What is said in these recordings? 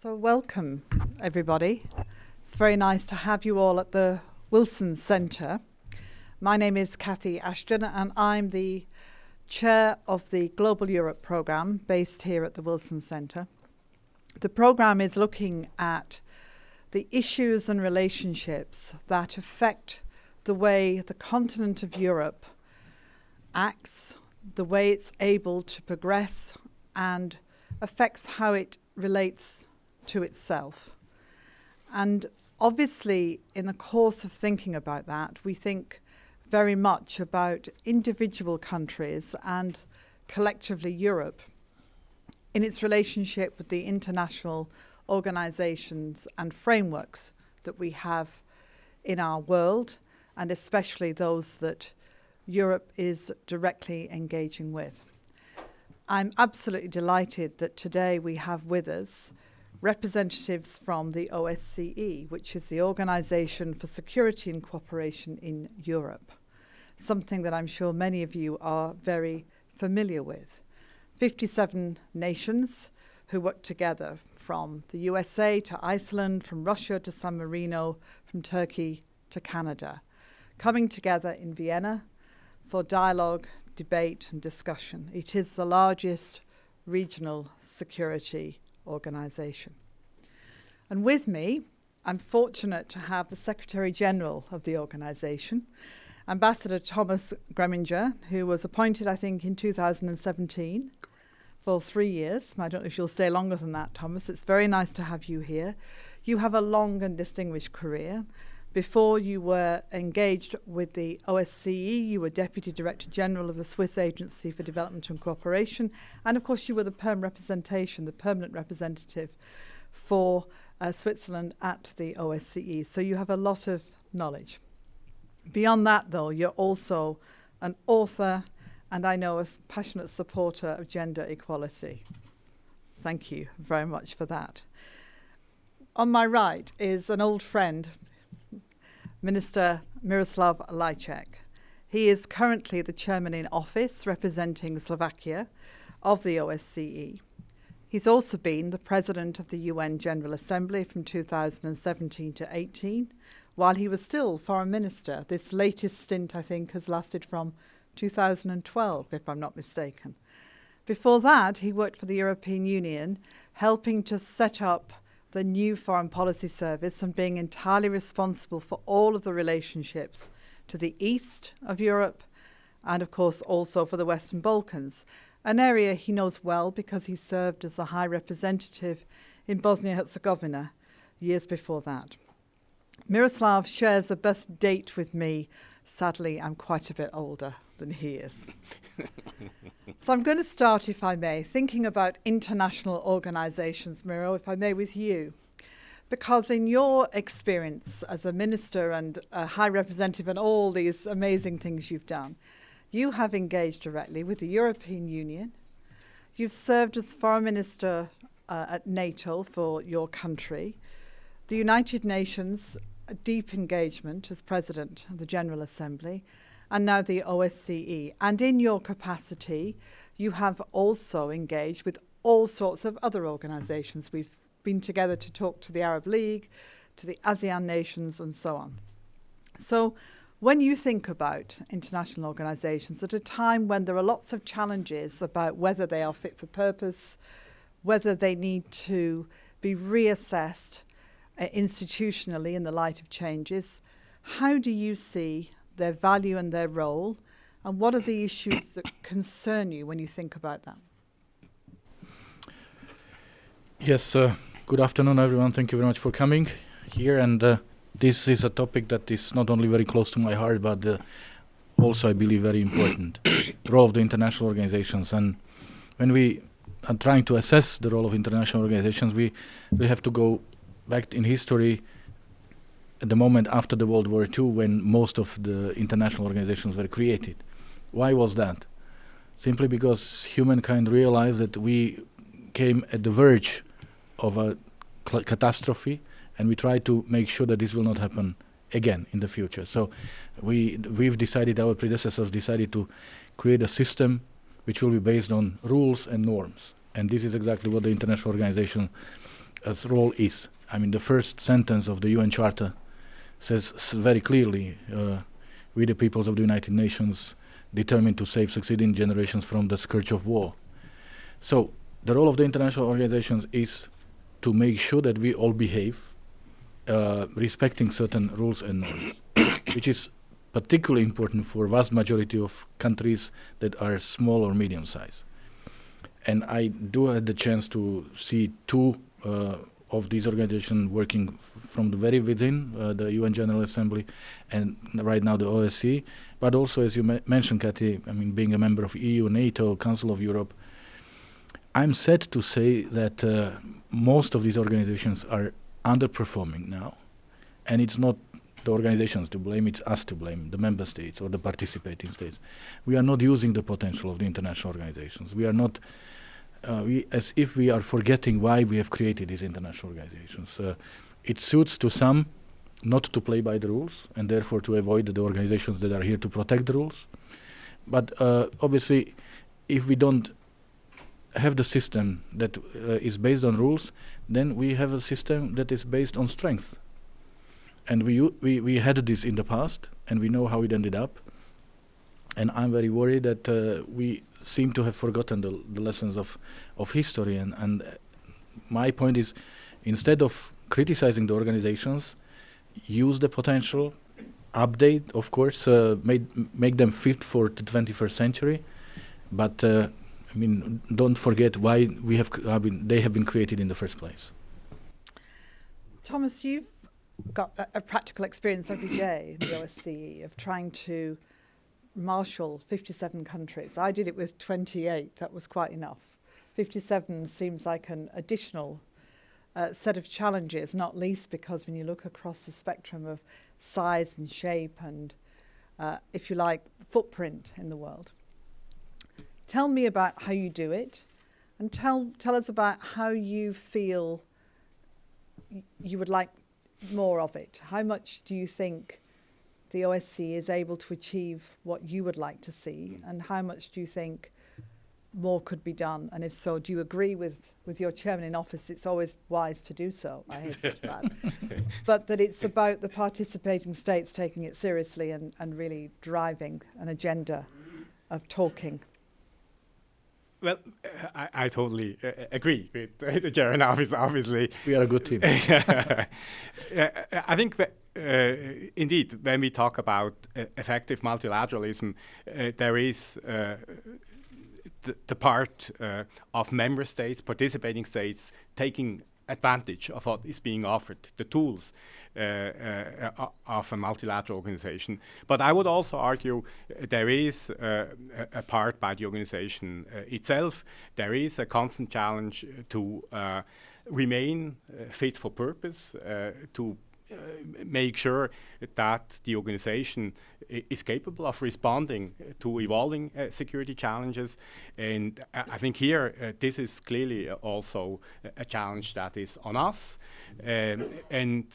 So welcome, everybody. It's very nice to have you all at the Wilson Centre. My name is Cathy Ashton and I'm the Chair of the Global Europe programme based here at the Wilson Centre. The programme is looking at the issues and relationships that affect the way the continent of Europe acts, the way it's able to progress and affects how it relates to itself. And obviously, in the course of thinking about that, we think very much about individual countries and collectively Europe in its relationship with the international organizations and frameworks that we have in our world, and especially those that Europe is directly engaging with. I'm absolutely delighted that today we have with us representatives from the OSCE, which is the Organization for Security and Cooperation in Europe, something that I'm sure many of you are very familiar with. 57 nations who work together, from the USA to Iceland, from Russia to San Marino, from Turkey to Canada, coming together in Vienna for dialogue, debate and discussion. It is the largest regional security organisation. And with me, I'm fortunate to have the Secretary General of the organisation, Ambassador Thomas Greminger, who was appointed, I think, in 2017 for 3 years. I don't know if you'll stay longer than that, Thomas. It's very nice to have you here. You have a long and distinguished career. Before you were engaged with the OSCE, you were Deputy Director General of the Swiss Agency for Development and Cooperation, and of course you were the permanent representative for Switzerland at the OSCE, so you have a lot of knowledge. Beyond that, though, you're also an author, and I know a passionate supporter of gender equality. Thank you very much for that. On my right is an old friend, Minister Miroslav Lajčák. He is currently the Chairperson-in-Office representing Slovakia of the OSCE. He's also been the President of the UN General Assembly from 2017 to 18, while he was still Foreign Minister. This latest stint, I think, has lasted from 2012, if I'm not mistaken. Before that, he worked for the European Union, helping to set up the new Foreign Policy Service and being entirely responsible for all of the relationships to the east of Europe and, of course, also for the Western Balkans, an area he knows well because he served as a High Representative in Bosnia Herzegovina years before that. Miroslav shares a birth date with me. Sadly, I'm quite a bit older than he is. So I'm going to start, if I may, thinking about international organizations, Miro, if I may, with you. Because in your experience as a minister and a high representative and all these amazing things you've done, you have engaged directly with the European Union. You've served as foreign minister at NATO for your country, the United Nations, a deep engagement as president of the General Assembly, and now the OSCE. And in your capacity, you have also engaged with all sorts of other organizations. We've been together to talk to the Arab League, to the ASEAN nations, and so on. So when you think about international organizations at a time when there are lots of challenges about whether they are fit for purpose, whether they need to be reassessed institutionally in the light of changes, how do you see their value and their role, and what are the issues that concern you when you think about that? Yes, good afternoon, everyone. Thank you very much for coming here. And this is a topic that is not only very close to my heart, but also, I believe, very important. The role of the international organizations. And when we are trying to assess the role of international organizations, we have to go back in history at the moment after the World War II, when most of the international organizations were created. Why was that? Simply because humankind realized that we came at the verge of a catastrophe, and we try to make sure that this will not happen again in the future. So we've decided, our predecessors decided to create a system which will be based on rules and norms. And this is exactly what the international organization as role is. I mean, the first sentence of the UN Charter says very clearly, we the peoples of the United Nations determined to save succeeding generations from the scourge of war. So the role of the international organizations is to make sure that we all behave, respecting certain rules and norms, which is particularly important for vast majority of countries that are small or medium size. And I do have the chance to see two of these organizations working from the very within the UN General Assembly and right now the OSCE, but also, as you mentioned, Cathy, I mean, being a member of EU, NATO, Council of Europe, I'm sad to say that most of these organizations are underperforming now, and it's not the organizations to blame, it's us to blame, the member states or the participating states. We are not using the potential of the international organizations. We are not, as if we are forgetting why we have created these international organizations. It suits to some not to play by the rules and therefore to avoid the organizations that are here to protect the rules. But obviously, if we don't have the system that is based on rules, then we have a system that is based on strength. And we had this in the past, and we know how it ended up. And I'm very worried that we seem to have forgotten the lessons of history. And my point is, instead of criticizing the organizations, use the potential, update, of course, make them fit for the 21st century. But I mean, don't forget why they have been created in the first place. Thomas, you've got a practical experience every day in the OSCE of trying to marshal 57 countries. I did it with 28. That was quite enough. 57 seems like an additional set of challenges, not least because when you look across the spectrum of size and shape and, if you like, footprint in the world. Tell me about how you do it, and tell us about how you feel you would like more of it. How much do you think the OSCE is able to achieve what you would like to see, and how much do you think more could be done? And if so, do you agree with your chairman in office? It's always wise to do so, I hasten to add. But that it's about the participating states taking it seriously and really driving an agenda of talking. Well, I totally agree with the chair in office, obviously. We are a good team. I think that, indeed, when we talk about effective multilateralism, there is the part of member states, participating states, taking advantage of what is being offered, the tools of a multilateral organization. But I would also argue there is a part by the organization itself. There is a constant challenge to remain fit for purpose, to make sure that the organization is capable of responding to evolving security challenges. And I think here this is clearly also a challenge that is on us. And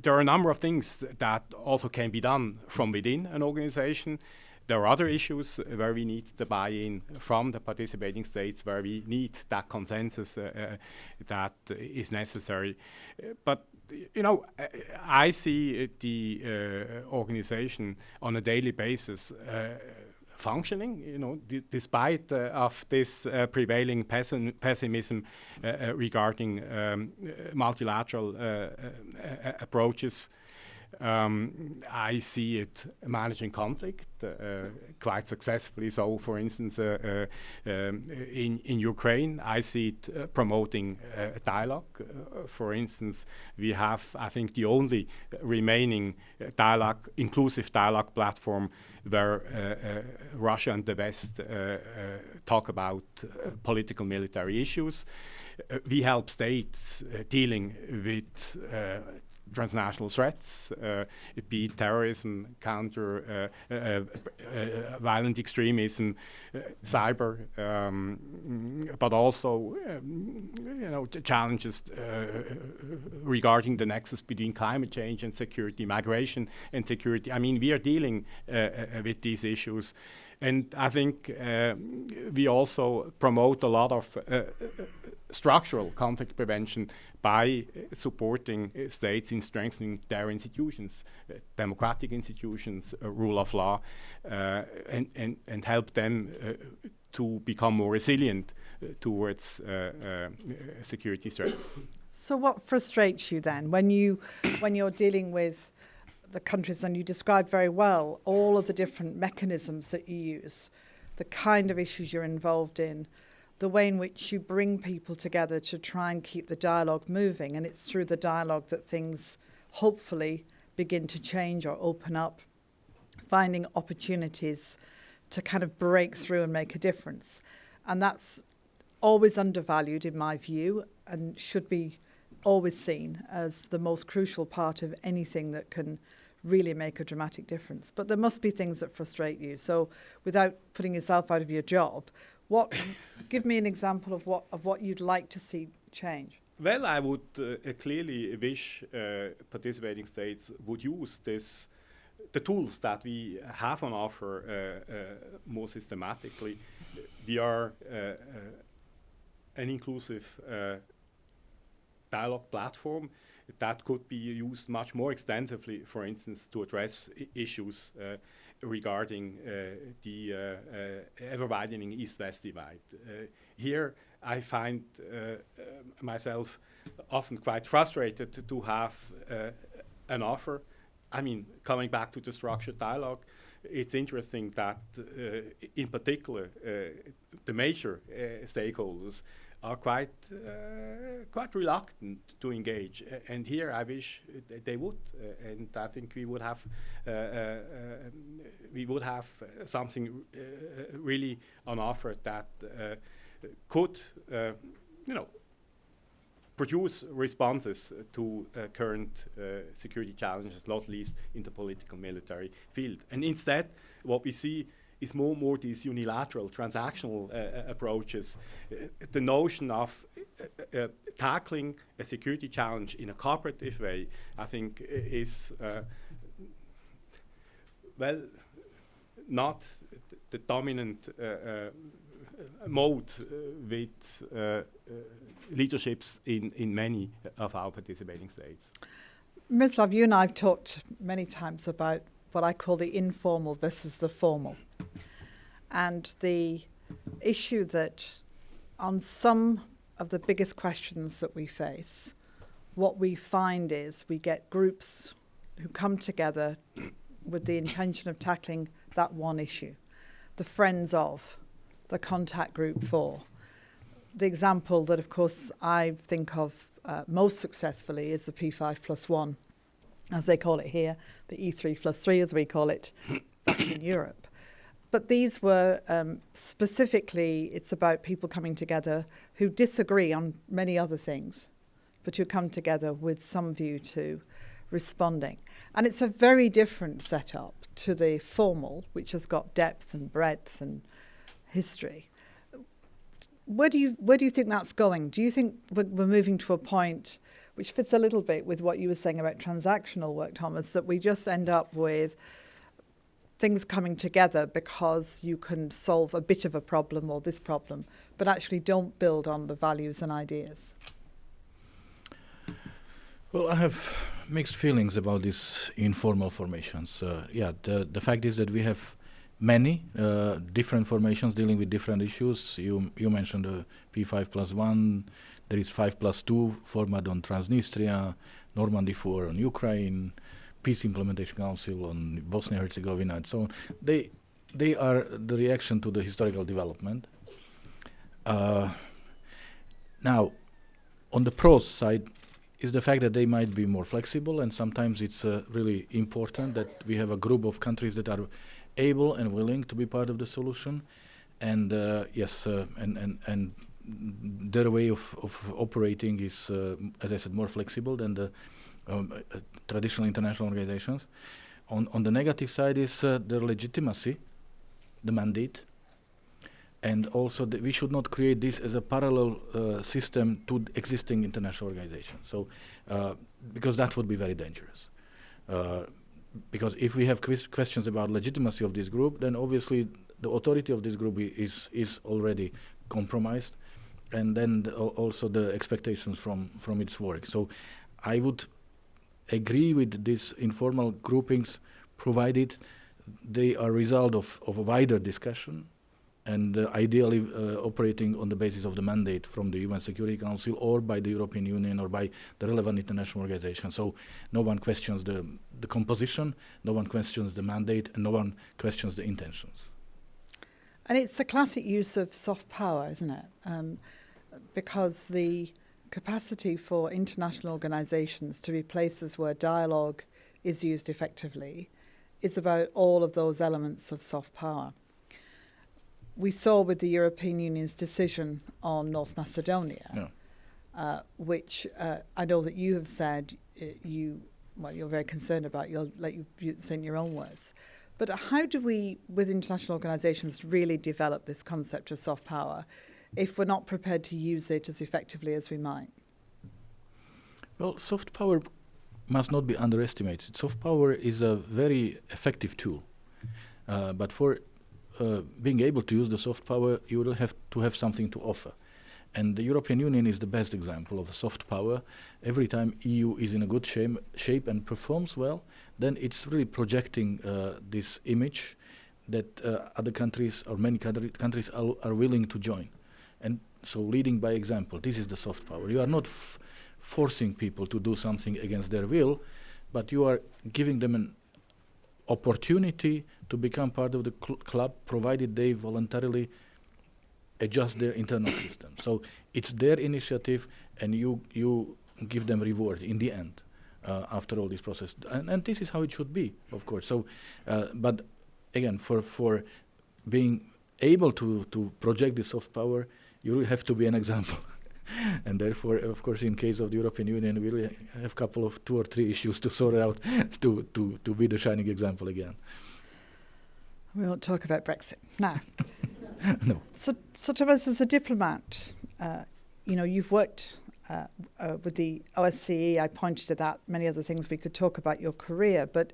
there are a number of things that also can be done from within an organization. There are other issues where we need the buy-in from the participating states, where we need that consensus that is necessary. But you know, I see the organization on a daily basis functioning, you know, despite of this prevailing pessimism regarding multilateral approaches. I see it managing conflict quite successfully. So, for instance, in Ukraine, I see it promoting dialogue. For instance, we have, I think, the only remaining inclusive dialogue platform where Russia and the West talk about political military issues. We help states dealing with transnational threats, be it terrorism, counter violent extremism, cyber, but also challenges regarding the nexus between climate change and security, migration and security. I mean, we are dealing with these issues. And I think we also promote a lot of structural conflict prevention by supporting states in strengthening their institutions, democratic institutions, rule of law, and help them to become more resilient towards security threats. So what frustrates you then when you're dealing with the countries, and you describe very well all of the different mechanisms that you use, the kind of issues you're involved in, the way in which you bring people together to try and keep the dialogue moving, and it's through the dialogue that things hopefully begin to change or open up, finding opportunities to kind of break through and make a difference. And that's always undervalued in my view, and should be always seen as the most crucial part of anything that can really make a dramatic difference. But there must be things that frustrate you. So without putting yourself out of your job, give me an example of what you'd like to see change. Well, I would clearly wish participating states would use the tools that we have on offer more systematically. We are an inclusive dialogue platform that could be used much more extensively, for instance, to address issues regarding the ever-widening East-West divide. Here, I find myself often quite frustrated to have an offer. I mean, coming back to the structured dialogue, it's interesting that, in particular, the major stakeholders are quite reluctant to engage, and here I wish they would, and I think we would have something really on offer that could, produce responses to current security challenges, not least in the political military field. And instead, what we see is more and more these unilateral transactional approaches. The notion of tackling a security challenge in a cooperative way, I think, is not the dominant mode with leaderships in many of our participating states. Miroslav, you and I have talked many times about what I call the informal versus the formal. And the issue that on some of the biggest questions that we face, what we find is we get groups who come together with the intention of tackling that one issue, the friends of, the contact group for. The example that, of course, I think of most successfully is the P5+1, as they call it here, the E3+3, as we call it back in Europe. But these were specifically, it's about people coming together who disagree on many other things, but who come together with some view to responding. And it's a very different setup to the formal, which has got depth and breadth and history. Where do you think that's going? Do you think we're moving to a point which fits a little bit with what you were saying about transactional work, Thomas, that we just end up with things coming together because you can solve a bit of a problem or this problem, but actually don't build on the values and ideas? Well, I have mixed feelings about these informal formations. The fact is that we have many different formations dealing with different issues. You mentioned the P5+1. There is 5+2 format on Transnistria, Normandy 4 on Ukraine, Peace Implementation Council on Bosnia Herzegovina, and so on. They are the reaction to the historical development. Now, on the pros side is the fact that they might be more flexible, and sometimes it's really important that we have a group of countries that are able and willing to be part of the solution, and and their way of operating is, as I said, more flexible than the traditional international organizations. On the negative side is their legitimacy, the mandate, and also we should not create this as a parallel system to existing international organizations. So, because that would be very dangerous. Because if we have questions about legitimacy of this group, then obviously the authority of this group is already compromised, and then also the expectations from its work. So I would agree with these informal groupings, provided they are a result of a wider discussion, and ideally operating on the basis of the mandate from the UN Security Council or by the European Union or by the relevant international organization. So no one questions the composition, no one questions the mandate, and no one questions the intentions. And it's a classic use of soft power, isn't it? Because the capacity for international organizations to be places where dialogue is used effectively is about all of those elements of soft power. We saw with the European Union's decision on North Macedonia, which I know that you have said you're very concerned about. You'll let you say in your own words. But how do we, with international organizations, really develop this concept of soft power if we're not prepared to use it as effectively as we might? Well, soft power must not be underestimated. Soft power is a very effective tool. But for being able to use the soft power, you will have to have something to offer. And the European Union is the best example of soft power. Every time EU is in a good shape and performs well, then it's really projecting this image that other countries or many countries are willing to join. And so leading by example, this is the soft power. You are not forcing people to do something against their will, but you are giving them an opportunity to become part of the club, provided they voluntarily adjust their internal system. So it's their initiative, and you give them reward in the end after all this process. And this is how it should be, of course. So, but again, for being able to project this soft power, you really have to be an example. And therefore, of course, in case of the European Union, we really have a 2 or 3 issues to sort out to be the shining example again. We won't talk about Brexit now. No. So Thomas, as a diplomat, you've worked with the OSCE. I pointed to that. Many other things we could talk about your career, but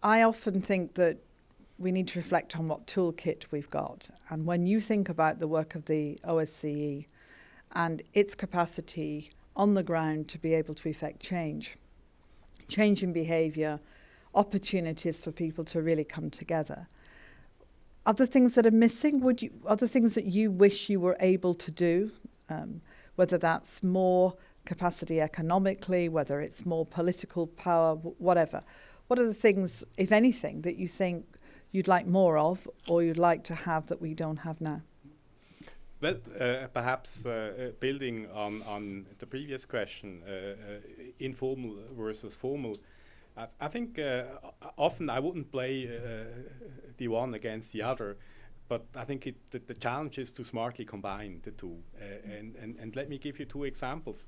I often think that we need to reflect on what toolkit we've got. And when you think about the work of the OSCE and its capacity on the ground to be able to effect change in behaviour, opportunities for people to really come together, are there things that are missing? Are there things that you wish you were able to do, whether that's more capacity economically, whether it's more political power, whatever? What are the things, if anything, that you think you'd like more of or you'd like to have that we don't have now? Well, perhaps building on the previous question, informal versus formal, I think often I wouldn't play the one against the other, but I think the challenge is to smartly combine the two. And let me give you 2 examples.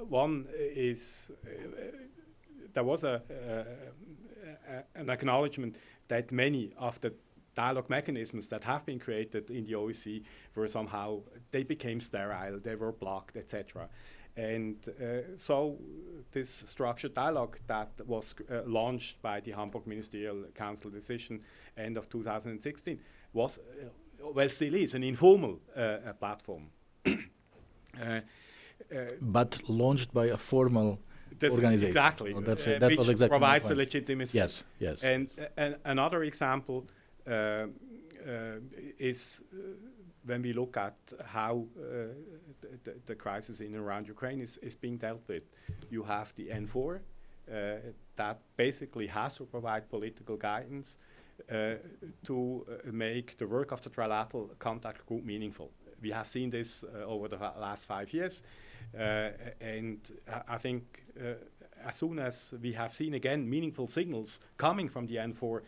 One is there was an acknowledgement that many of the dialogue mechanisms that have been created in the OSCE were somehow, they became sterile, they were blocked, etc. And so this structured dialogue that was launched by the Hamburg Ministerial Council decision end of 2016 was, still is, an informal platform. But launched by a formal organization. Exactly. That which was exactly provides the legitimacy. Yes, yes. And another example is when we look at how the crisis in and around Ukraine is being dealt with. You have the N4 that basically has to provide political guidance to make the work of the trilateral contact group meaningful. We have seen this over the last 5 years, and I think as soon as we have seen again meaningful signals coming from the N4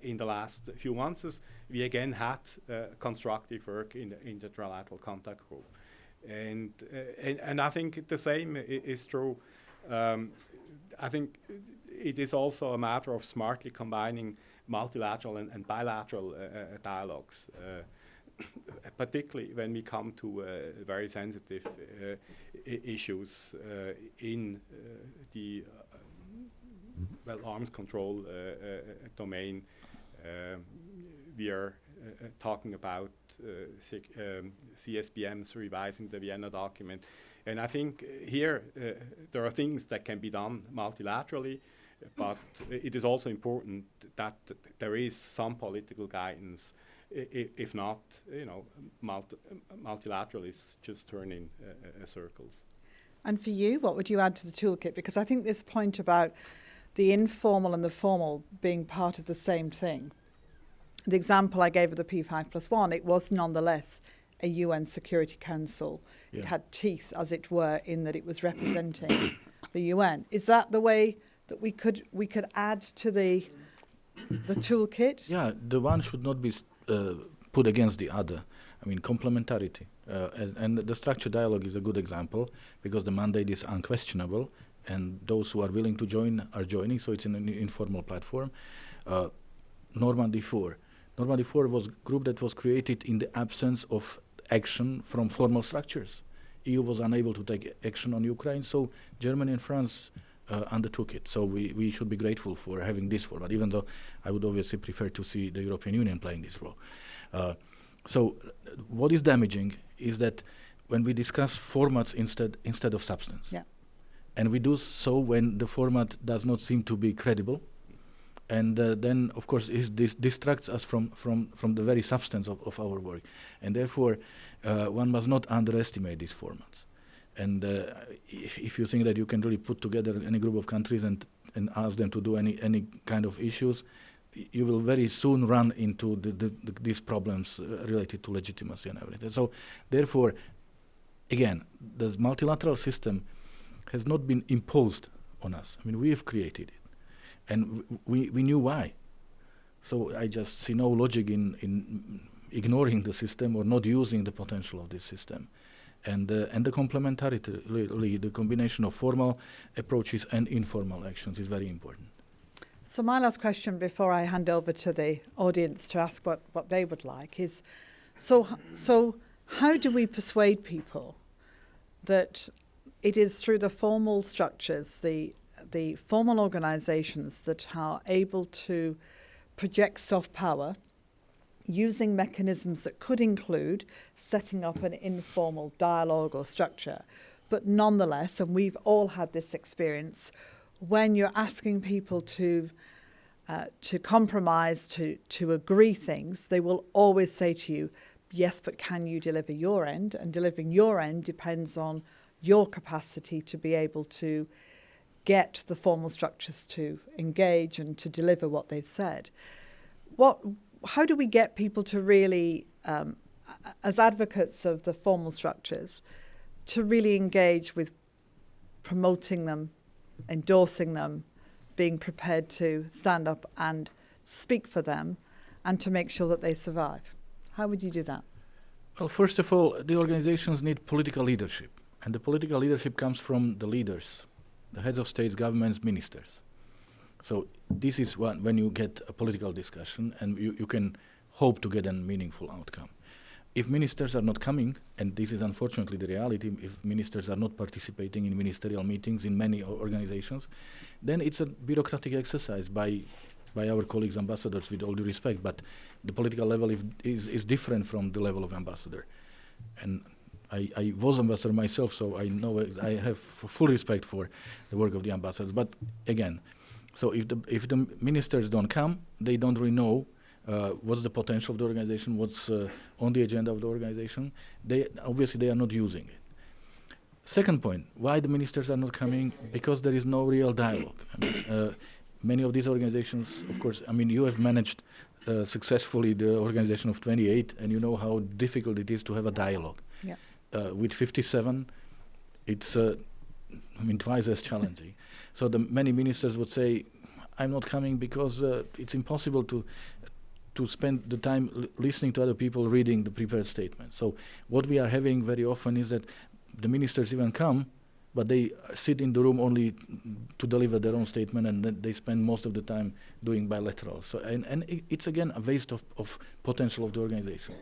in the last few months, we again had constructive work in the trilateral contact group. And I think the same is true. I think it is also a matter of smartly combining multilateral and bilateral dialogues, particularly when we come to very sensitive issues in the arms control domain. We are talking about CSBMs revising the Vienna document. And I think here there are things that can be done multilaterally, but it is also important that there is some political guidance. If not, multilateral is just turning circles. And for you, what would you add to the toolkit? Because I think this point about the informal and the formal being part of the same thing. The example I gave of the P5+1, it was nonetheless a UN Security Council. Yeah. It had teeth, as it were, in that it was representing the UN. Is that the way that we could add to the toolkit? Yeah, the one should not be put against the other. I mean, complementarity. And the structured dialogue is a good example because the mandate is unquestionable and those who are willing to join are joining, so it's an informal platform. Normandy 4. Normandy 4 was a group that was created in the absence of action from formal structures. EU was unable to take action on Ukraine, so Germany and France undertook it. So we should be grateful for having this format, even though I would obviously prefer to see the European Union playing this role. So what is damaging is that when we discuss formats instead of substance. Yeah. And we do so when the format does not seem to be credible. And then, of course, this distracts us from the very substance of our work. And therefore, one must not underestimate these formats. And if you think that you can really put together any group of countries and ask them to do any kind of issues, you will very soon run into these problems related to legitimacy and everything. So, therefore, again, the multilateral system has not been imposed on us. I mean, we have created it. And we knew why. So I just see no logic in ignoring the system or not using the potential of this system. And the complementarity, really, the combination of formal approaches and informal actions is very important. So my last question before I hand over to the audience to ask what they would like is, so how do we persuade people that it is through the formal structures, the formal organizations that are able to project soft power using mechanisms that could include setting up an informal dialogue or structure, but nonetheless, and we've all had this experience, when you're asking people to compromise, to agree things, they will always say to you, yes, but can you deliver your end? And delivering your end depends on your capacity to be able to get the formal structures to engage and to deliver what they've said. How do we get people to really, as advocates of the formal structures, to really engage with promoting them, endorsing them, being prepared to stand up and speak for them and to make sure that they survive? How would you do that? Well, first of all, the organizations need political leadership. And the political leadership comes from the leaders, the heads of states, governments, ministers. So this is when you get a political discussion and you can hope to get a meaningful outcome. If ministers are not coming, and this is unfortunately the reality, if ministers are not participating in ministerial meetings in many organizations, then it's a bureaucratic exercise by our colleagues ambassadors, with all due respect, but the political level is different from the level of ambassador. And I was ambassador myself, so I know I have full respect for the work of the ambassadors. But again, so if the ministers don't come, they don't really know what's the potential of the organization, what's on the agenda of the organization. They are not using it. Second point, why the ministers are not coming? Because there is no real dialogue. I mean, many of these organizations, of course, I mean, you have managed successfully the organization of 28, and you know how difficult it is to have a dialogue. Yeah. With 57, it's twice as challenging. So the many ministers would say, I'm not coming because it's impossible to spend the time listening to other people reading the prepared statement. So what we are having very often is that the ministers even come, but they sit in the room only to deliver their own statement, and then they spend most of the time doing bilateral. So and it's again a waste of potential of the organization.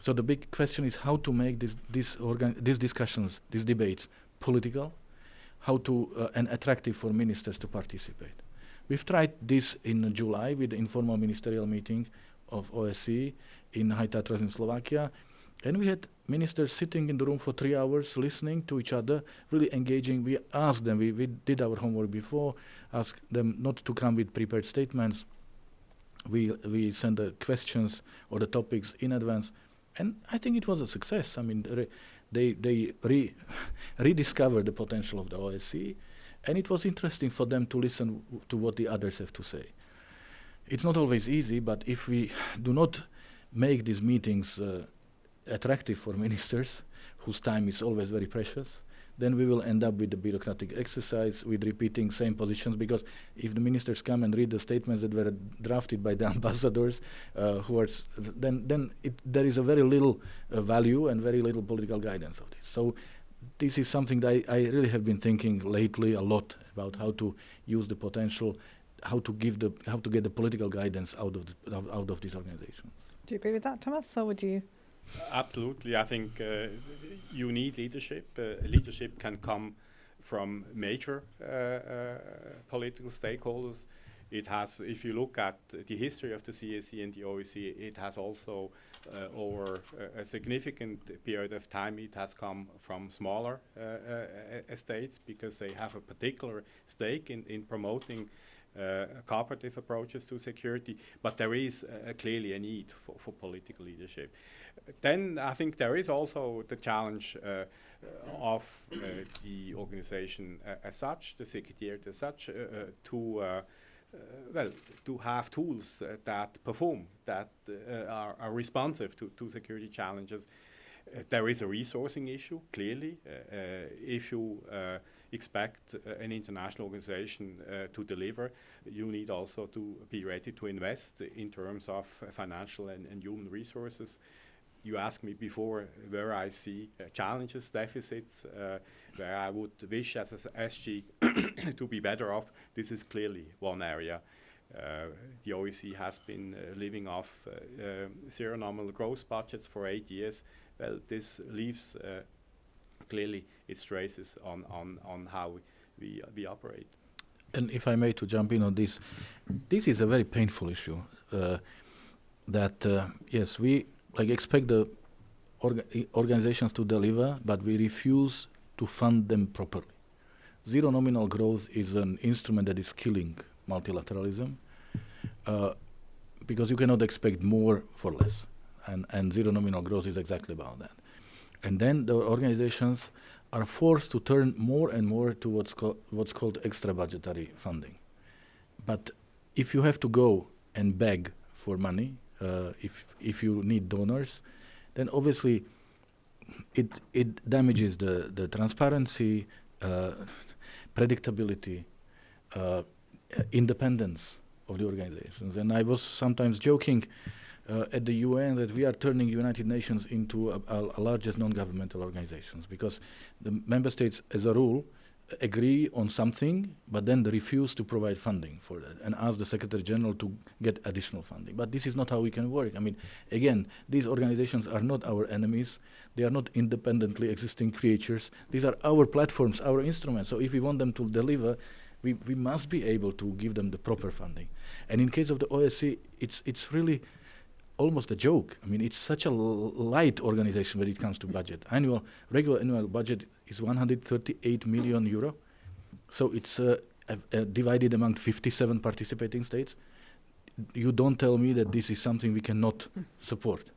So the big question is how to make these discussions, these debates, political, how to and attractive for ministers to participate. We've tried this in July with the informal ministerial meeting. of OSCE in High Tatras in Slovakia. And we had ministers sitting in the room for 3 hours, listening to each other, really engaging. We asked them, we did our homework before, asked them not to come with prepared statements. We sent the questions or the topics in advance. And I think it was a success. I mean, they rediscovered the potential of the OSCE, and it was interesting for them to listen to what the others have to say. It's not always easy, but if we do not make these meetings attractive for ministers, whose time is always very precious, then we will end up with the bureaucratic exercise, with repeating same positions, because if the ministers come and read the statements that were drafted by the ambassadors, then there is a very little value and very little political guidance of this. So this is something that I really have been thinking lately a lot about, how to use the potential, how to get the political guidance out of this organization. Do you agree with that, Thomas, or would you? Absolutely. I think you need leadership. Leadership can come from major political stakeholders. It has, if you look at the history of the CSE and the OSCE, it has also, over a significant period of time, it has come from smaller states, because they have a particular stake in promoting cooperative approaches to security. But there is clearly a need for political leadership. Then I think there is also the challenge of the organization as such, the secretariat as such, to have tools that perform, that are responsive to security challenges. There is a resourcing issue, clearly. If you expect an international organization to deliver, you need also to be ready to invest in terms of financial and human resources. You asked me before where I see challenges, deficits, where I would wish as a SG to be better off. This is clearly one area. The OSCE has been living off zero nominal growth budgets for 8 years. Well, this leaves clearly its traces on how we operate. And if I may to jump in on this is a very painful issue. Yes, we expect the organizations to deliver, but we refuse to fund them properly. Zero nominal growth is an instrument that is killing multilateralism, because you cannot expect more for less. And zero nominal growth is exactly about that. And then the organizations are forced to turn more and more to what's called extra budgetary funding. But if you have to go and beg for money, if you need donors, then obviously it damages the transparency, predictability, independence of the organizations. And I was sometimes joking at the UN that we are turning United Nations into a largest non-governmental organizations, because the member states, as a rule, agree on something, but then they refuse to provide funding for that and ask the Secretary General to get additional funding. But this is not how we can work. I mean, again, these organizations are not our enemies. They are not independently existing creatures. These are our platforms, our instruments. So if we want them to deliver, we must be able to give them the proper funding. And in case of the OSCE, it's really almost a joke. I mean, it's such a light organization when it comes to budget. Regular annual budget is 138 million euro. So it's divided among 57 participating states. You don't tell me that this is something we cannot support.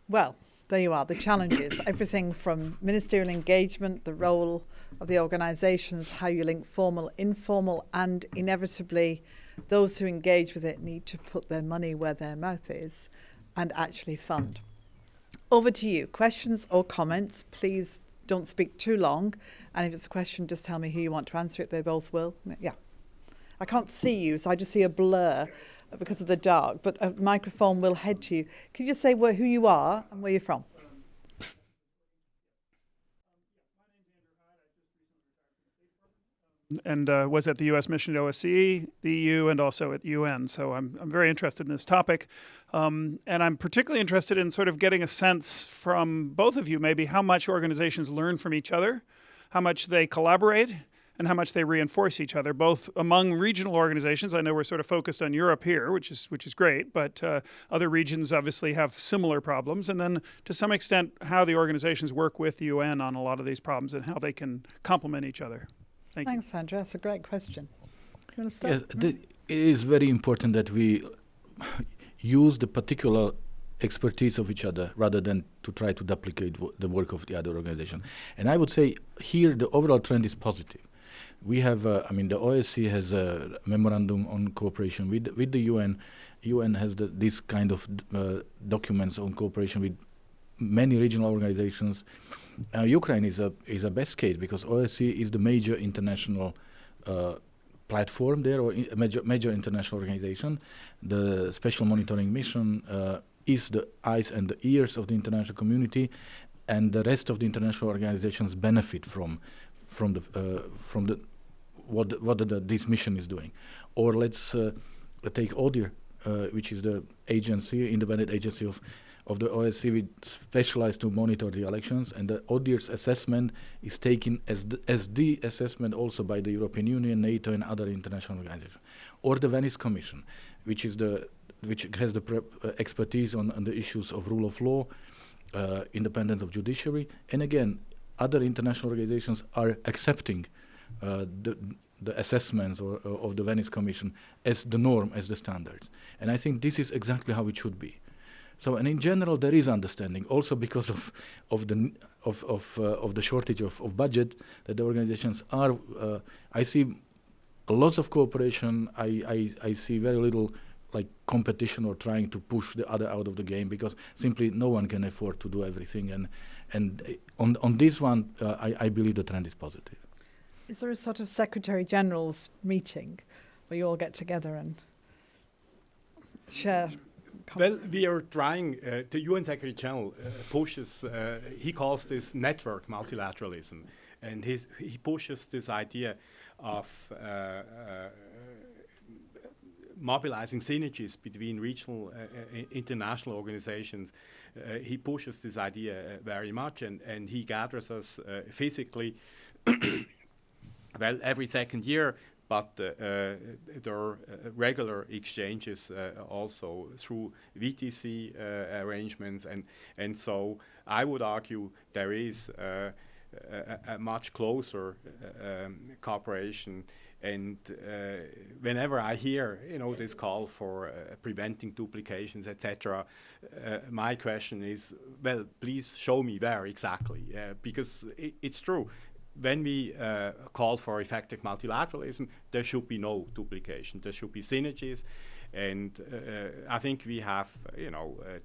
Well, there you are, the challenges. Everything from ministerial engagement, the role of the organisations, how you link formal, informal, and inevitably those who engage with it need to put their money where their mouth is and actually fund. Over to you. Questions or comments? Please don't speak too long. And if it's a question, just tell me who you want to answer it. They both will. Yeah. I can't see you, so I just see a blur because of the dark, but a microphone will head to you. Can you just say who you are and where you're from? And was at the U.S. mission at OSCE, the EU, and also at the UN. So I'm very interested in this topic. And I'm particularly interested in sort of getting a sense from both of you, maybe how much organizations learn from each other, how much they collaborate, and how much they reinforce each other, both among regional organizations. I know we're sort of focused on Europe here, which is great, but other regions obviously have similar problems. And then to some extent, how the organizations work with the UN on a lot of these problems and how they can complement each other. Thanks, Andrew. That's a great question. You want to start? Yes, it is very important that we use the particular expertise of each other rather than to try to duplicate the work of the other organization. And I would say here the overall trend is positive. We have, the OSCE has a memorandum on cooperation with the UN. UN has this kind of documents on cooperation with many regional organizations. Ukraine is a best case because OSCE is the major international platform there, or a major international organization. The Special Monitoring Mission is the eyes and the ears of the international community, and the rest of the international organizations benefit from this mission is doing. Or let's take ODIHR, which is the independent agency of the OSCE, which specialized to monitor the elections, and the ODIHR's assessment is taken as the assessment also by the European Union, NATO, and other international organizations. Or the Venice Commission, which has the expertise on the issues of rule of law, independence of judiciary, and again, other international organizations are accepting the assessments of the Venice Commission as the norm, as the standards. And I think this is exactly how it should be. So, and in general, there is understanding, also because of the shortage of budget, that the organizations are. I see lots of cooperation. I see very little like competition or trying to push the other out of the game, because simply no one can afford to do everything. And on this one, I believe the trend is positive. Is there a sort of Secretary General's meeting where you all get together and share? Well, we are trying, the UN Secretary General pushes, he calls this network multilateralism, and he pushes this idea of mobilizing synergies between regional international organizations. He pushes this idea very much, and he gathers us physically well every second year, but there are regular exchanges also through VTC arrangements, and so I would argue there is a much closer cooperation. And whenever I hear, this call for preventing duplications, etc., my question is, well, please show me where exactly, because it's true. When we call for effective multilateralism, there should be no duplication. There should be synergies. And I think we have,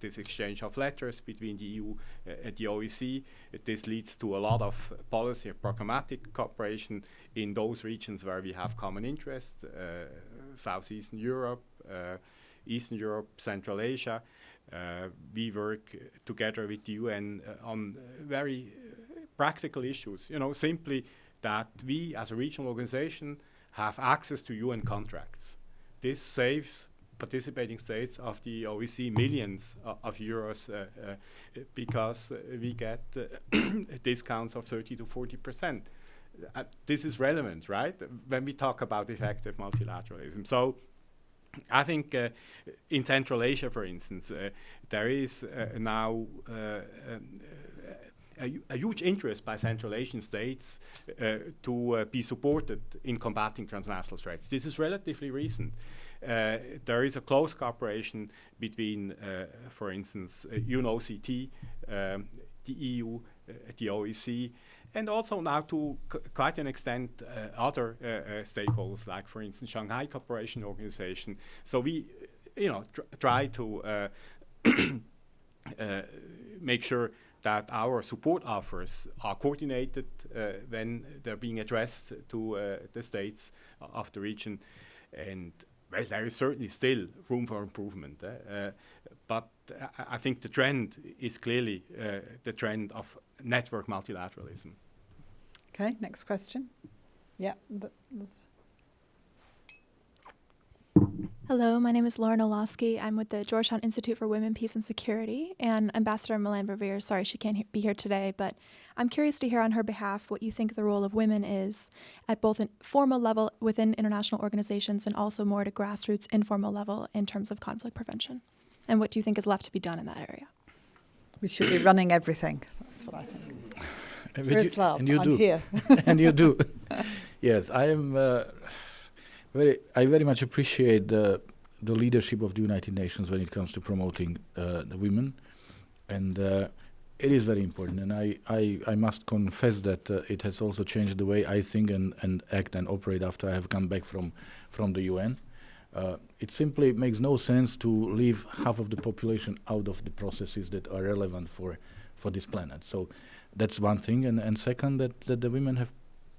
this exchange of letters between the EU and the OSCE. This leads to a lot of policy and programmatic cooperation in those regions where we have common interest, Southeastern Europe, Eastern Europe, Central Asia. We work together with the UN on very practical issues, simply that we as a regional organization have access to UN contracts. This saves participating states of the OSCE millions of euros because we get discounts of 30 to 40%. This is relevant, right, when we talk about effective multilateralism. So I think in Central Asia, for instance, there is now a huge interest by Central Asian states to be supported in combating transnational threats. This is relatively recent. There is a close cooperation between, for instance, UNOCT, the EU, the OSCE, and also now to quite an extent other stakeholders, like, for instance, Shanghai Cooperation Organization. So we, try to make sure that our support offers are coordinated when they're being addressed to the states of the region. And well, there is certainly still room for improvement. But I think the trend is clearly the trend of network multilateralism. Okay, next question. Yeah. Hello, my name is Lauren Olosky. I'm with the Georgetown Institute for Women, Peace and Security, and Ambassador Milan Verveer. Sorry she can't be here today, but I'm curious to hear on her behalf what you think the role of women is at both an formal level within international organizations and also more at a grassroots informal level in terms of conflict prevention. And what do you think is left to be done in that area? We should be running everything. That's what I think. Miroslav, and you I'm do. here. And you do. Yes, I am. I very much appreciate the leadership of the United Nations when it comes to promoting the women, and it is very important. And I must confess that it has also changed the way I think and act and operate after I have come back from the UN. It simply makes no sense to leave half of the population out of the processes that are relevant for this planet. So that's one thing. And second, that the women have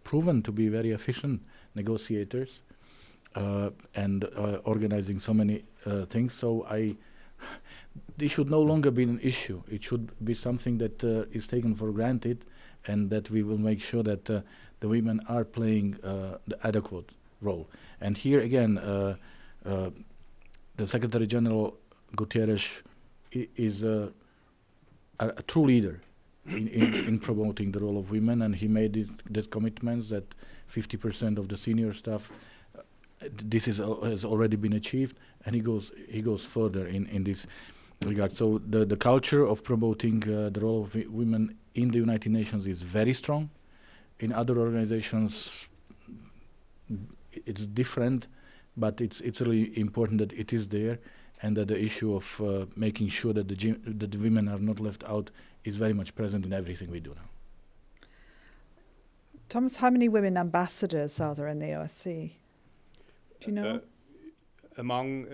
proven to be very efficient negotiators and organizing so many things. So this should no longer be an issue. It should be something that is taken for granted, and that we will make sure that the women are playing the adequate role. And here again, the Secretary General Guterres is a true leader in promoting the role of women, and he made the commitments that 50% of the senior staff. This has already been achieved, and he goes further in this regard. So the culture of promoting the role of women in the United Nations is very strong. In other organizations, it's different, but it's really important that it is there, and that the issue of making sure that the women are not left out is very much present in everything we do now. Thomas, how many women ambassadors are there in the OSCE? Do you know? Among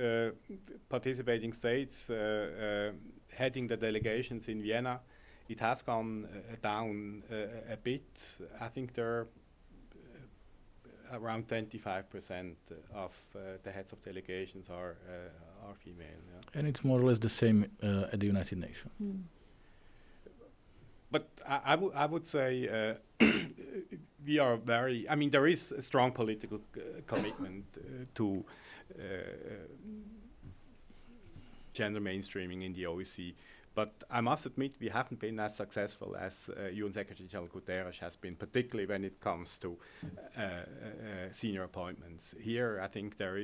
participating states heading the delegations in Vienna, it has gone down a bit. I think there are around 25% of the heads of delegations are female. Yeah. And it's more or less the same at the United Nations. Mm. But I would say we are very. I mean, there is a strong political commitment to gender mainstreaming in the OSCE. But I must admit, we haven't been as successful as UN Secretary General Guterres has been, particularly when it comes to senior appointments. Here, I think there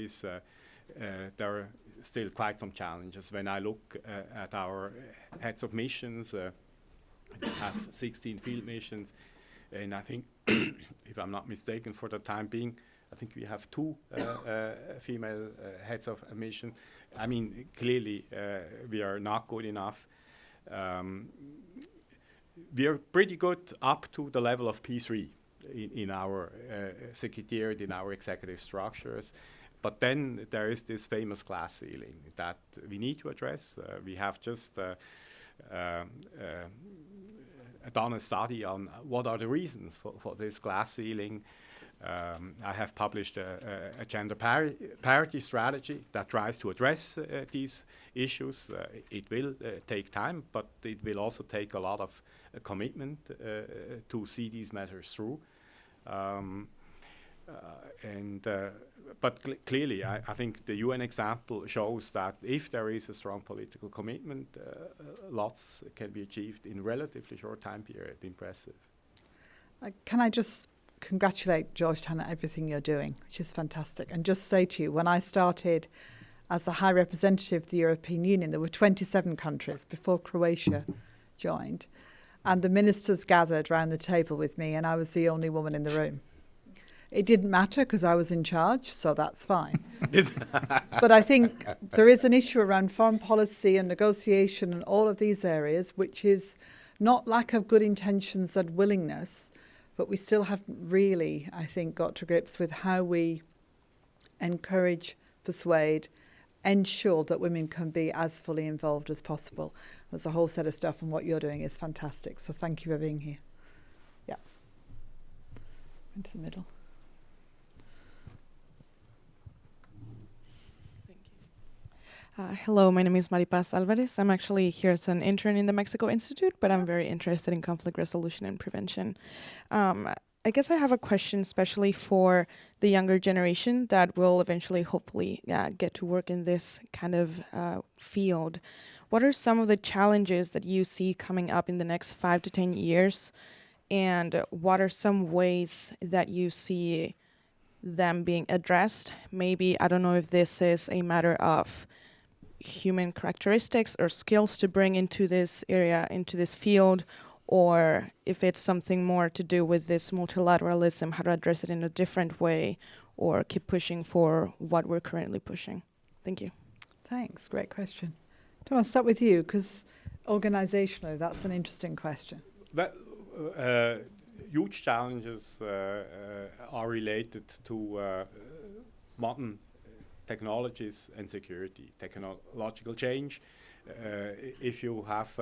are still quite some challenges. When I look at our heads of missions, we have 16 field missions, and I think, if I'm not mistaken, for the time being, I think we have 2 female heads of a mission. I mean, clearly, we are not good enough. We are pretty good up to the level of P3 in our secretariat, in our executive structures. But then there is this famous glass ceiling that we need to address. We have just done a study on what are the reasons for this glass ceiling. I have published a gender parity strategy that tries to address these issues. It will take time, but it will also take a lot of commitment to see these matters through. But clearly, I think the UN example shows that if there is a strong political commitment, lots can be achieved in a relatively short time period. Impressive. Can I just congratulate Georgetown on everything you're doing, which is fantastic, and just say to you, when I started as the High Representative of the European Union, there were 27 countries before Croatia joined, and the ministers gathered around the table with me, and I was the only woman in the room. It didn't matter because I was in charge, so that's fine. But I think there is an issue around foreign policy and negotiation and all of these areas, which is not lack of good intentions and willingness, but we still haven't really, I think, got to grips with how we encourage, persuade, ensure that women can be as fully involved as possible. There's a whole set of stuff, and what you're doing is fantastic. So thank you for being here. Yeah. Into the middle. Hello, my name is Maripaz Alvarez. I'm actually here as an intern in the Mexico Institute, but I'm very interested in conflict resolution and prevention. I guess I have a question, especially for the younger generation that will eventually, hopefully, get to work in this kind of field. What are some of the challenges that you see coming up in the next 5 to 10 years? And what are some ways that you see them being addressed? Maybe, I don't know if this is a matter of human characteristics or skills to bring into this area, into this field, or if it's something more to do with this multilateralism, how to address it in a different way, or keep pushing for what we're currently pushing. Thank you. Thanks, great question. Do I want to start with you? Because organisationally, that's an interesting question. But, huge challenges are related to modern technologies and security, technological change. If you have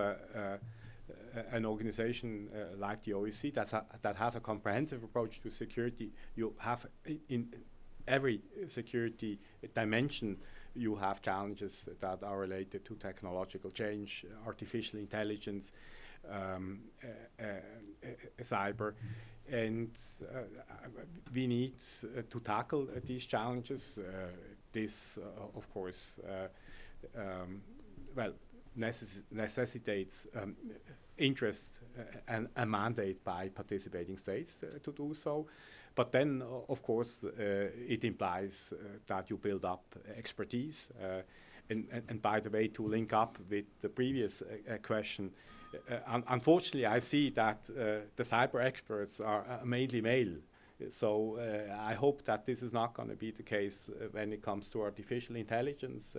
an organization like the OSCE that has a comprehensive approach to security, you have in every security dimension, you have challenges that are related to technological change, artificial intelligence, cyber, and we need to tackle these challenges. This, of course, necessitates interest and a mandate by participating states to do so. But then, of course, it implies that you build up expertise. And by the way, to link up with the previous question, unfortunately, I see that the cyber experts are mainly male. So I hope that this is not going to be the case when it comes to artificial intelligence.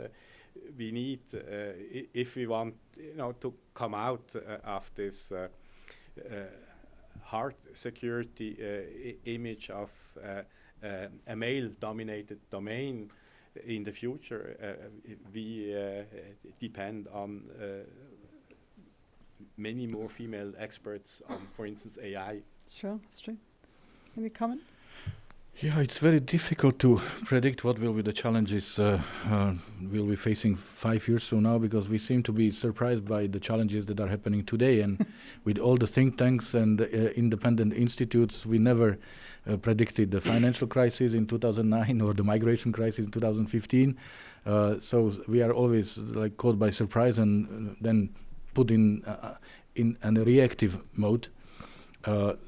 We need, if we want, to come out of this hard security image of a male-dominated domain in the future, we depend on many more female experts on, for instance, AI. Sure, that's true. Any comment? Yeah, it's very difficult to predict what will be the challenges we'll be facing 5 years from now, because we seem to be surprised by the challenges that are happening today. And with all the think tanks and independent institutes, we never predicted the financial crisis in 2009 or the migration crisis in 2015. So we are always caught by surprise and then put in a reactive mode.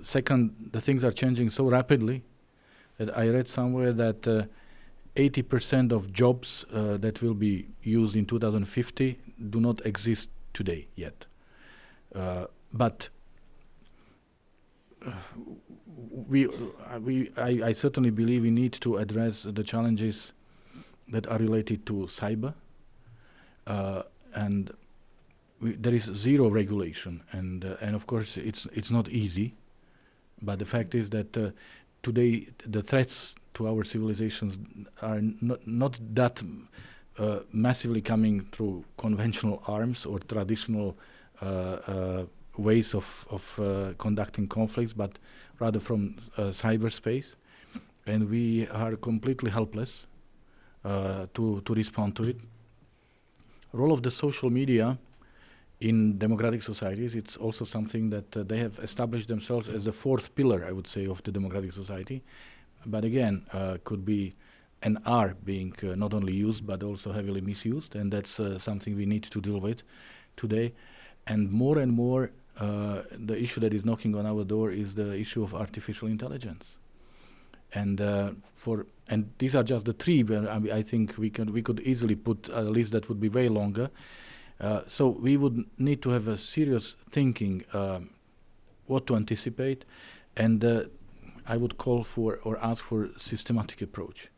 Second, the things are changing so rapidly that I read somewhere that 80% of jobs that will be used in 2050 do not exist today yet. But I certainly believe we need to address the challenges that are related to cyber, and there is zero regulation, and of course it's not easy. But the fact is that today the threats to our civilizations are not that massively coming through conventional arms or traditional ways of conducting conflicts, but rather from cyberspace, and we are completely helpless to respond to it. Role of the social media in democratic societies, it's also something that they have established themselves as the fourth pillar, I would say, of the democratic society. But again, could be and are being not only used but also heavily misused, and that's something we need to deal with today. And more, the issue that is knocking on our door is the issue of artificial intelligence. And these are just the three where I think we could easily put a list that would be way longer. So we would need to have a serious thinking what to anticipate, and I would call for or ask for systematic approach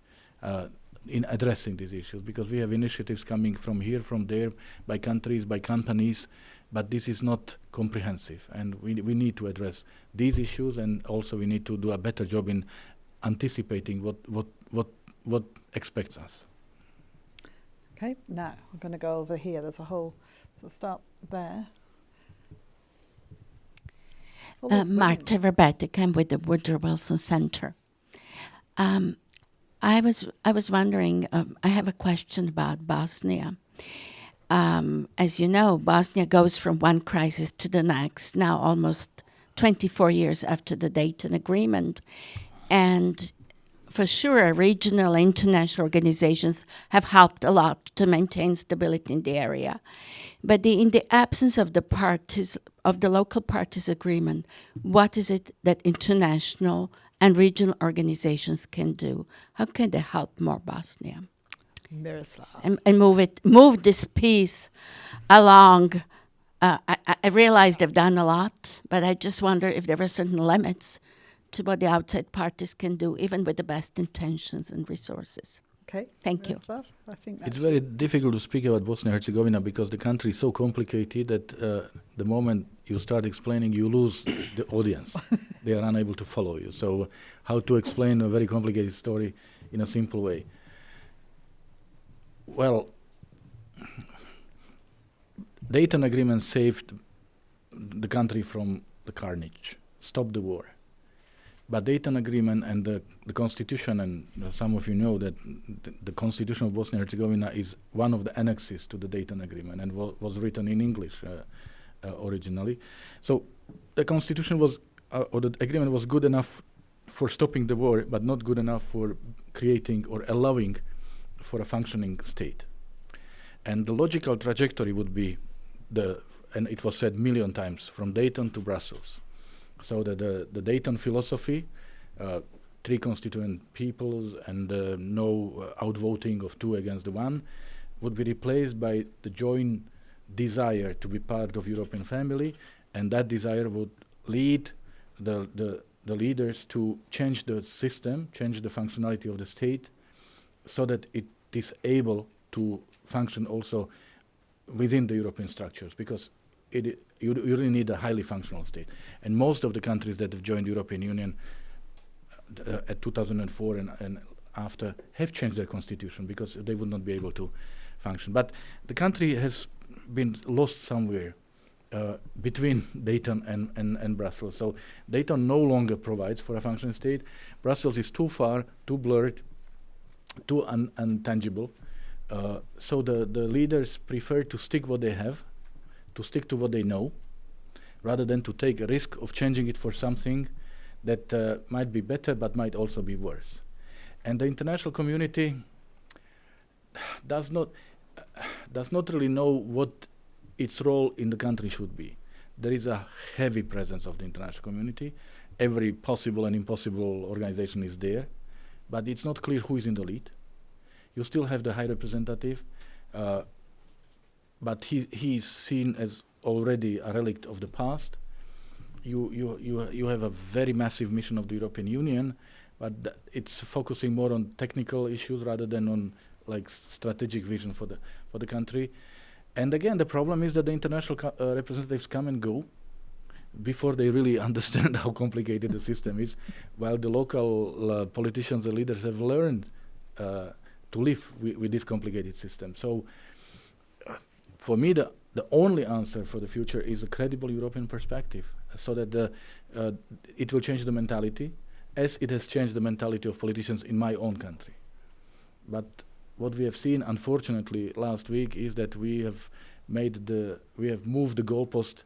in addressing these issues, because we have initiatives coming from here, from there, by countries, by companies, but this is not comprehensive, and we need to address these issues, and also we need to do a better job in anticipating what expects us. Okay, now I'm going to go over here. There's a whole, so start there. Marta Verbetic, I'm with the Woodrow Wilson Center. I was wondering, I have a question about Bosnia. As you know, Bosnia goes from one crisis to the next, now almost 24 years after the Dayton Agreement. And for sure, regional international organizations have helped a lot to maintain stability in the area. But in the absence of the parties, of the local parties agreement, what is it that international and regional organizations can do? How can they help more Bosnia? Miroslav. And move this peace along. I realize they've done a lot, but I just wonder if there are certain limits to what the outside parties can do, even with the best intentions and resources. Okay. Thank you. Miroslav, I think It's very difficult to speak about Bosnia and Herzegovina because the country is so complicated that the moment you start explaining, you lose the audience. They are unable to follow you. So how to explain a very complicated story in a simple way? Well, Dayton Agreement saved the country from the carnage, stopped the war. But Dayton Agreement and the Constitution, and some of you know that the Constitution of Bosnia and Herzegovina is one of the annexes to the Dayton Agreement and was written in English originally. So the Constitution was, or the agreement was good enough for stopping the war, but not good enough for creating or allowing for a functioning state. And the logical trajectory would be and it was said a million times, from Dayton to Brussels. So that the Dayton philosophy, 3 constituent peoples and no outvoting of 2 against the 1, would be replaced by the joint desire to be part of European family, and that desire would lead the leaders to change the system, change the functionality of the state, so that it is able to function also within the European structures, because you really need a highly functional state. And most of the countries that have joined the European Union at 2004 and after have changed their constitution because they would not be able to function. But the country has been lost somewhere between Dayton and Brussels. So Dayton no longer provides for a functioning state. Brussels is too far, too blurred, too untangible. So the leaders prefer to stick what they have, to stick to what they know, rather than to take a risk of changing it for something that might be better but might also be worse. And the international community does not really know what its role in the country should be. There is a heavy presence of the international community. Every possible and impossible organization is there, but it's not clear who is in the lead. You still have the High Representative, but he is seen as already a relic of the past. You have a very massive mission of the European Union, but it's focusing more on technical issues rather than on like strategic vision for the country. And again, the problem is that the international representatives come and go before they really understand how complicated the system is, while the local politicians and leaders have learned to live with this complicated system. So for me, the only answer for the future is a credible European perspective, so that it will change the mentality, as it has changed the mentality of politicians in my own country. But what we have seen, unfortunately, last week is that we have moved the goalpost.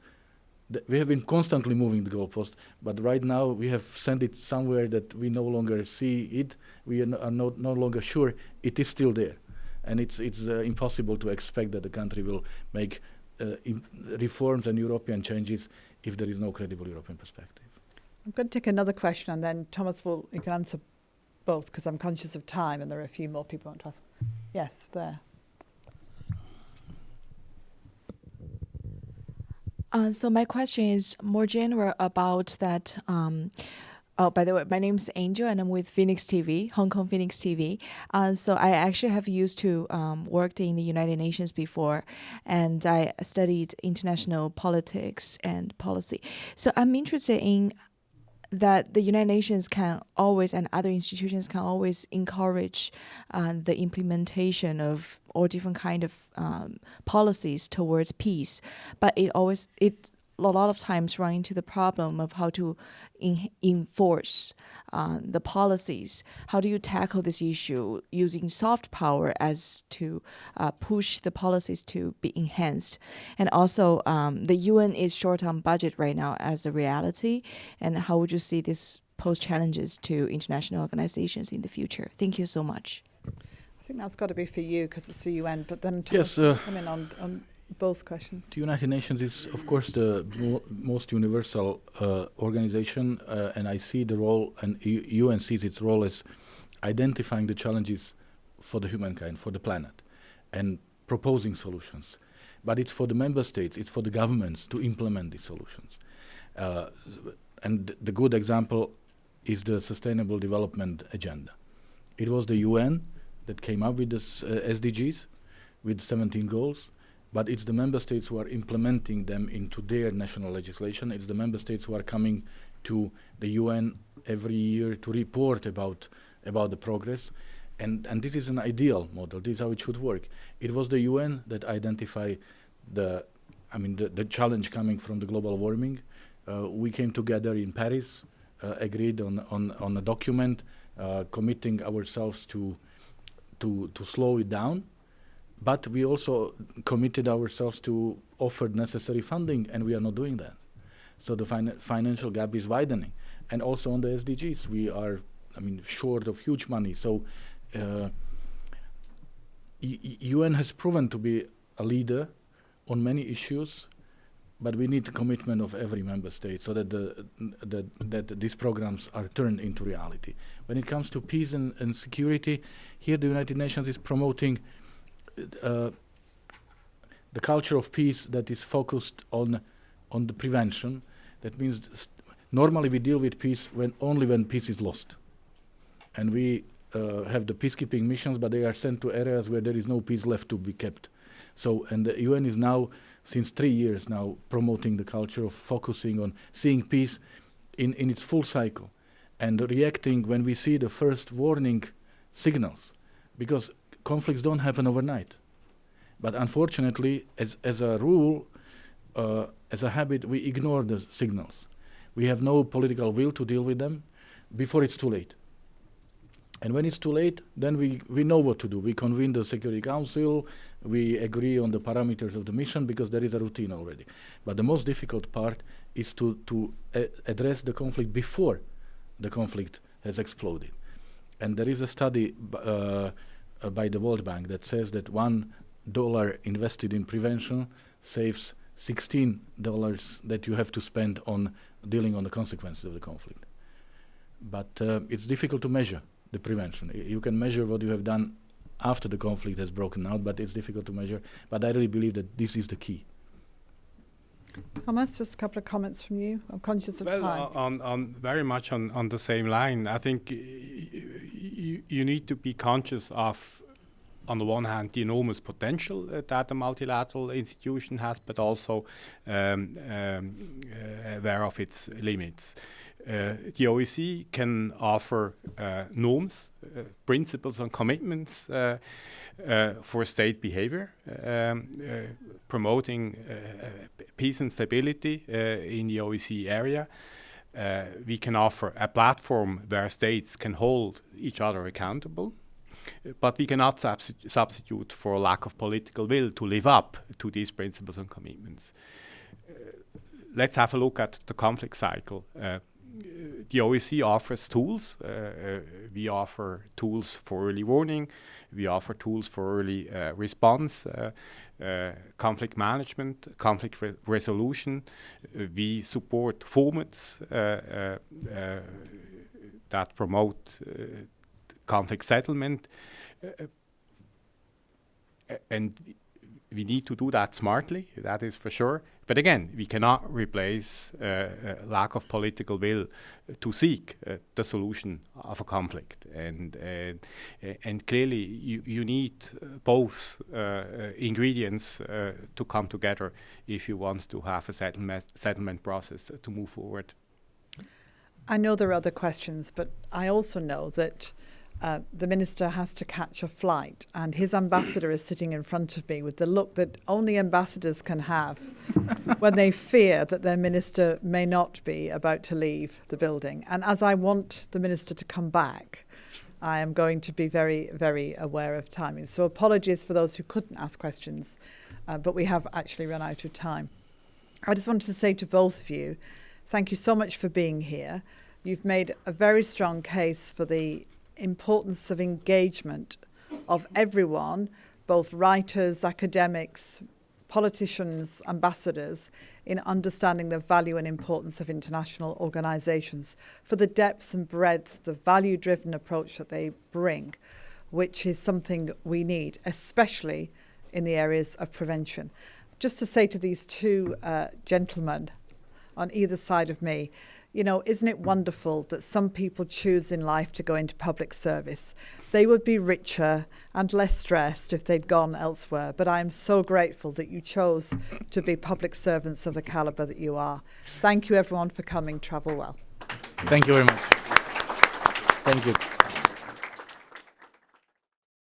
We have been constantly moving the goalpost, but right now we have sent it somewhere that we no longer see it. We are no longer sure it is still there, and it's impossible to expect that the country will make reforms and European changes if there is no credible European perspective. I'm going to take another question, and then Thomas you can answer both, because I'm conscious of time and there are a few more people I want to ask. Yes, there. So my question is more general about that. By the way, my name is Angel, and I'm with Phoenix TV, Hong Kong Phoenix TV. So I actually have used to worked in the United Nations before, and I studied international politics and policy. So I'm interested in that the United Nations can always, and other institutions can always encourage the implementation of all different kind of policies towards peace, but it lot of times run into the problem of how to enforce the policies. How do you tackle this issue using soft power as to push the policies to be enhanced? And also, the UN is short on budget right now as a reality. And how would you see this pose challenges to international organizations in the future? Thank you so much. I think that's got to be for you because it's the UN, but then Yes, come in on both questions. The United Nations is, of course, the most universal organization, and I see the role, and UN sees its role as identifying the challenges for the humankind, for the planet, and proposing solutions. But it's for the member states, it's for the governments to implement these solutions. And the good example is the Sustainable Development Agenda. It was the UN that came up with the SDGs, with 17 goals, but it's the member states who are implementing them into their national legislation. It's the member states who are coming to the UN every year to report about the progress. And this is an ideal model. This is how it should work. It was the UN that identified the challenge coming from the global warming. We came together in Paris, agreed on a document, committing ourselves to slow it down, but we also committed ourselves to offer necessary funding, and we are not doing that. So the financial gap is widening. And also on the SDGs, we are, short of huge money. So UN has proven to be a leader on many issues, but we need the commitment of every member state so that that these programs are turned into reality. When it comes to peace and security, here the United Nations is promoting the culture of peace that is focused on the prevention. That means normally we deal with peace only when peace is lost. And we have the peacekeeping missions, but they are sent to areas where there is no peace left to be kept. So, and the UN is now, since 3 years now, promoting the culture of focusing on seeing peace in its full cycle and reacting when we see the first warning signals, because conflicts don't happen overnight. But unfortunately, as a rule, as a habit, we ignore the signals. We have no political will to deal with them before it's too late. And when it's too late, then we know what to do. We convene the Security Council, we agree on the parameters of the mission because there is a routine already. But the most difficult part is to address the conflict before the conflict has exploded. And there is a study by the World Bank that says that $1 invested in prevention saves $16 that you have to spend on dealing on the consequences of the conflict. But it's difficult to measure the prevention. You can measure what you have done after the conflict has broken out, but it's difficult to measure. But I really believe that this is the key. Thomas, just a couple of comments from you. I'm conscious of time. On very much on the same line. I think you need to be conscious of, on the one hand, the enormous potential that a multilateral institution has, but also aware of its limits. The OSCE can offer norms, principles and commitments for state behavior, promoting peace and stability in the OSCE area. We can offer a platform where states can hold each other accountable, but we cannot substitute for a lack of political will to live up to these principles and commitments. Let's have a look at the conflict cycle. The OSCE offers tools. We offer tools for early warning. We offer tools for early response, conflict management, conflict resolution. We support formats that promote conflict settlement. And we need to do that smartly, that is for sure. But again, we cannot replace lack of political will to seek the solution of a conflict. And clearly, you need both ingredients to come together if you want to have a settlement process to move forward. I know there are other questions, but I also know that the minister has to catch a flight, and his ambassador is sitting in front of me with the look that only ambassadors can have when they fear that their minister may not be about to leave the building. And as I want the minister to come back, I am going to be very, very aware of timing. So apologies for those who couldn't ask questions, but we have actually run out of time. I just wanted to say to both of you, thank you so much for being here. You've made a very strong case for the importance of engagement of everyone, both writers, academics, politicians, ambassadors, in understanding the value and importance of international organisations, for the depth and breadth, the value-driven approach that they bring, which is something we need, especially in the areas of prevention. Just to say to these two gentlemen on either side of me, you know, isn't it wonderful that some people choose in life to go into public service? They would be richer and less stressed if they'd gone elsewhere. But I am so grateful that you chose to be public servants of the calibre that you are. Thank you, everyone, for coming. Travel well. Thank you very much. Thank you.